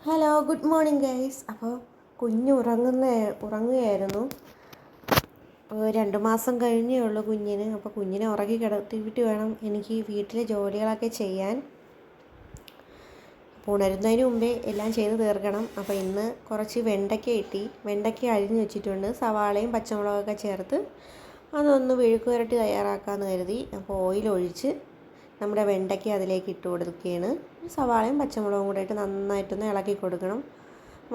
Hello, good morning guys. അപ്പോൾ കുഞ്ഞ് ഉറങ്ങുകയായിരുന്നു. 2 മാസം കഴിഞ്ഞേ ഉള്ളൂ കുഞ്ഞിന്. അപ്പോൾ കുഞ്ഞിനെ ഉറങ്ങി കിടത്തിയിട്ട് വേണം എനിക്ക് വീട്ടിലെ ജോലികളൊക്കെ ചെയ്യാൻ. ഉണരുന്നതിന് മുമ്പേ എല്ലാം ചെയ്ത് തീർക്കണം. അപ്പോൾ ഇന്ന് കുറച്ച് വെണ്ടയ്ക്ക അരിഞ്ഞ് വെച്ചിട്ടുണ്ട്. സവാളയും പച്ചമുളകൊക്കെ ചേർത്ത് അതൊന്ന് മെഴുക്ക് പുരട്ടി തയ്യാറാക്കാമെന്ന് കരുതി. അപ്പോൾ ഓയിലൊഴിച്ച് നമ്മുടെ വെണ്ടയ്ക്ക അതിലേക്ക് ഇട്ട് കൊടുക്കുകയാണ്. സവാളയും പച്ചമുളകും കൂടെ ഇട്ട് നന്നായിട്ടൊന്ന് ഇളക്കി കൊടുക്കണം.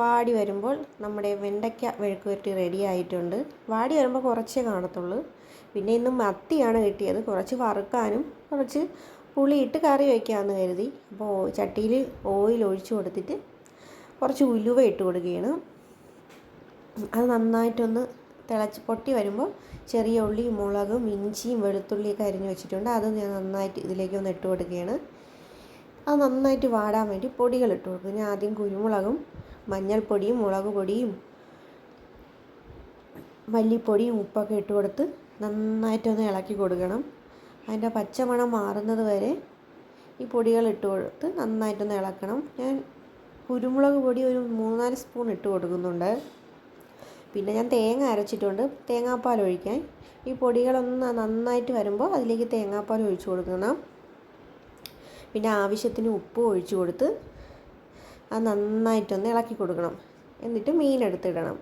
വാടി വരുമ്പോൾ നമ്മുടെ വെണ്ടയ്ക്ക മെഴുക്ക് പുരട്ടി റെഡി ആയിട്ടുണ്ട്. വാടി വരുമ്പോൾ കുറച്ചേ കാണത്തുള്ളൂ. പിന്നെ ഇന്ന് മത്തിയാണ് കിട്ടിയത്. കുറച്ച് വറുക്കാനും കുറച്ച് പുളിയിട്ട് കറി വയ്ക്കാമെന്ന് കരുതി. അപ്പോൾ ചട്ടിയിൽ ഓയിൽ ഒഴിച്ച് കൊടുത്തിട്ട് കുറച്ച് ഉലുവ ഇട്ട് കൊടുക്കുകയാണ്. അത് നന്നായിട്ടൊന്ന് പൊട്ടി വരുമ്പോൾ ചെറിയ ഉള്ളിയും മുളകും ഇഞ്ചിയും വെളുത്തുള്ളിയൊക്കെ അരിഞ്ഞ് വെച്ചിട്ടുണ്ട്. അത് ഞാൻ നന്നായിട്ട് ഇതിലേക്ക് ഒന്ന് ഇട്ട് കൊടുക്കുകയാണ്. അത് നന്നായിട്ട് വാടാൻ വേണ്ടി പൊടികൾ ഇട്ട് കൊടുക്കും. ഞാൻ ആദ്യം കുരുമുളകും മഞ്ഞൾപ്പൊടിയും മുളക് പൊടിയും മല്ലിപ്പൊടിയും ഉപ്പൊക്കെ ഇട്ട് കൊടുത്ത് നന്നായിട്ടൊന്ന് ഇളക്കി കൊടുക്കണം. അതിൻ്റെ പച്ചമണം മാറുന്നത് വരെ ഈ പൊടികൾ ഇട്ട് കൊടുത്ത് നന്നായിട്ടൊന്ന് ഇളക്കണം. ഞാൻ കുരുമുളക് പൊടി ഒരു 3-4 സ്പൂൺ ഇട്ട് കൊടുക്കുന്നുണ്ട്. പിന്നെ ഞാൻ തേങ്ങ അരച്ചിട്ടുണ്ട്, തേങ്ങാപ്പാൽ ഒഴിക്കാൻ. ഈ പൊടികളൊന്ന് നന്നായിട്ട് വരുമ്പോൾ അതിലേക്ക് തേങ്ങാപ്പാൽ ഒഴിച്ചു കൊടുക്കണം. പിന്നെ ആവശ്യത്തിന് ഉപ്പ് ഒഴിച്ചു കൊടുത്ത് അത് നന്നായിട്ടൊന്ന് ഇളക്കി കൊടുക്കണം. എന്നിട്ട് മീനെടുത്തിടണം.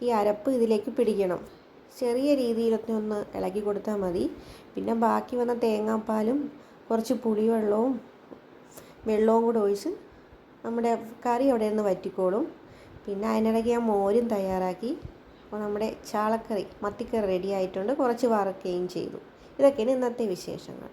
ഈ അരപ്പ് ഇതിലേക്ക് പിടിക്കണം. ചെറിയ രീതിയിലൊക്കെ ഒന്ന് ഇളക്കി കൊടുത്താൽ മതി. പിന്നെ ബാക്കി വന്ന തേങ്ങാപ്പാലും കുറച്ച് പുളിവെള്ളവും കൂടെ ഒഴിച്ച് നമ്മുടെ കറി അവിടെ നിന്ന് വറ്റിക്കോളും. പിന്നെ അതിനിടയ്ക്ക് ഞാൻ മോരും തയ്യാറാക്കി. അപ്പോൾ നമ്മുടെ മത്തിക്കറി റെഡി ആയിട്ടുണ്ട്. കുറച്ച് വറുക്കുകയും ചെയ്തു. ഇതൊക്കെയാണ് ഇന്നത്തെ വിശേഷങ്ങൾ.